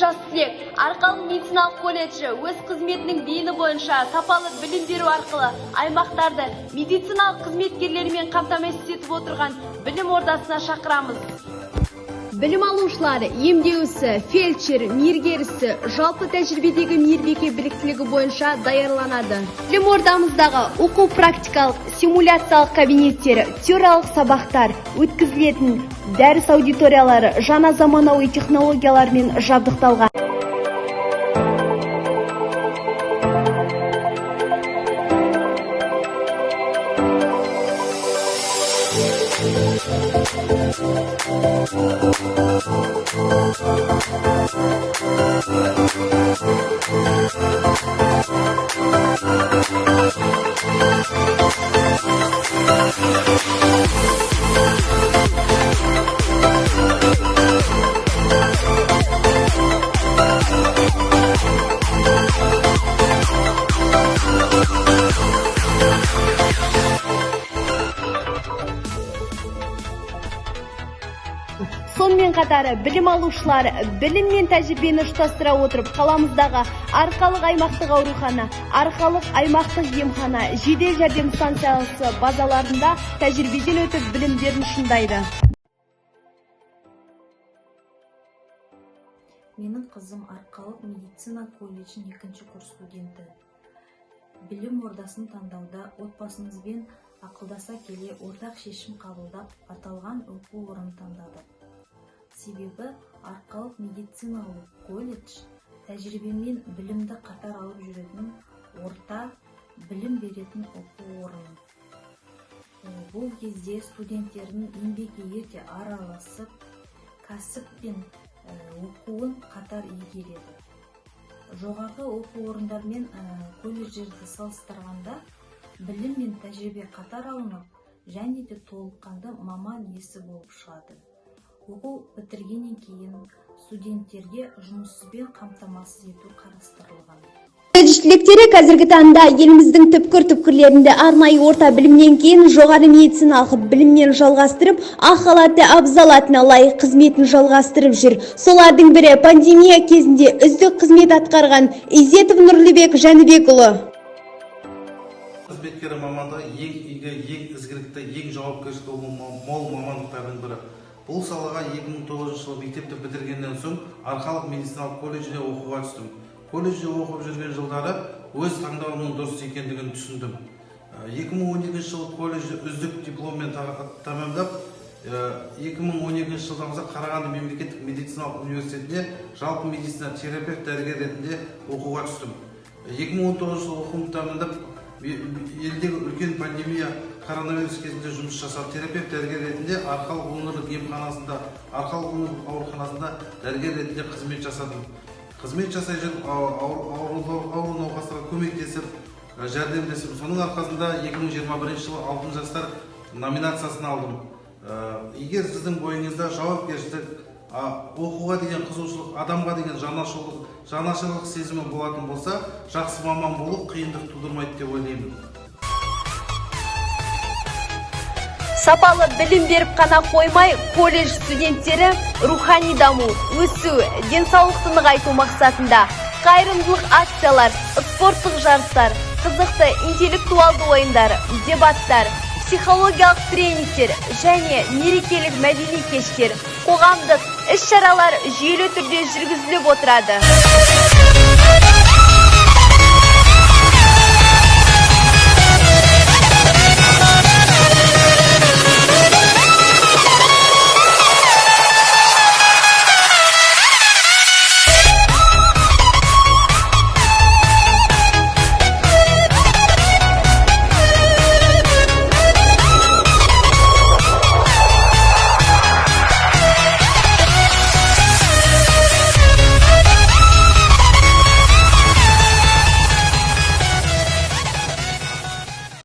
жас түлек Арқалық медициналық колледжі өз қызметінің бейіні бойынша сапалы білім беру арқылы аймақтарды медициналық қызметкерлерімен қамтамасыз етіп отырған білім ордасына шақырамыз. Білім алушылары емдеуші, фельдшер, мейіргерісі, жалпы тәжірибедегі мейірбике біліктілігі бойынша даярланады. Білім ордамыздағы оқу практикалық, симуляциялық кабинеттері, теориялық сабақтар, өткізілетін дәріс аудиториялары жаңа заманауи технологиялармен жабдықталған. Сонымен қатары білім алушылары білім мен тәжірибені ұштастыра отырып қаламыздағы Арқалық аймақтық аурухана, Арқалық аймақтық емхана, жедел жәрдем станциясы базаларында тәжірибеден өтіп білімдерін шыңдайды. Менің қызым Арқалық медицина колледжінің 2-ші курс студенті. Білім ордасын таңдауда отбасымызбен ақылдаса келе ортақ шешім қабылдап аталған оқу орнын таңдадық. Себебі Арқалық медициналық колледж тәжірибемен білімді қатар алып жүретін орта білім беретін оқу орны. Бұл кезде студенттердің еңбекке ерте араласып, кәсіп пен оқуын қатар игереді. Жоғарғы оқу орындармен колледждерді салыстырғанда білім мен тәжірибе қатар алынып, және де толыққанды маман иесі болып шығады. Оқу бітіргеннен кейін студенттерге жұмыспен қамтамасыз ету қарастырылған. Колледж түлектері қазіргі таңда еліміздің түпкір-түпкірлерінде арнайы орта білімнен кейін жоғары медициналық біліммен жалғастырып, ақ халатты абзал атына лайық қызметін жалғастырып жүр. Солардың бірі пандемия кезінде үздік қызмет атқарған Изетов Нұрлыбек Жәнібекұлы. Қызметкері мамандығы ең игі, ең ізгілікті, ең жауапкершілігі мол мамандықтардың бірі. Бұл салаға 2009 жылы мектепті бітіргеннен соң Арқалық медициналық колледжіне оқуға түстім. Колледжде оқып жүрген жылдары өз таңдауымның дұрыс екендігін түсіндім. 2012 жылы колледжді үздік дипломмен тәмамдап, 2012 жылдан бастап Қарағанды мемлекеттік медициналық университетіне жалпы медицина терапевт дәрігер ретінде оқуға түстім. 2019 жылы оқуымды тәмамдап, елдегі үлкен пандемия коронавирус кезінде жұмыс жасап, терапевт дәрігер ретінде Арқалық өңірлік емханасында, Арқалық өңірлік ауруханасында дәрігер ретінде қызмет жасадым. Қызмет жасай жүріп, ауру науқастарға көмектесіп, жәрдемдесіп, соның арқасында 2021 жылы алтын жастар номинациясын алдым. Егер сіздің бойыңызда жауапкершілік, оқуға деген қызығушылық, адамға деген жанашырлық сезімі болатын болса, жақсы маман болу қиындық тудырмайды деп ойлаймын. Сапалы білім беріп қана қоймай, колледж студенттері рухани даму, өсу, денсаулықты нығайту мақсатында қайырымдылық акциялар, спорттық жарыстар, қызықты интеллектуалды ойындар, дебаттар, психологиялық тренингтер және мерекелік мәдени кештер, қоғамдық іс-шаралар жүйелі түрде жүргізіліп отырады.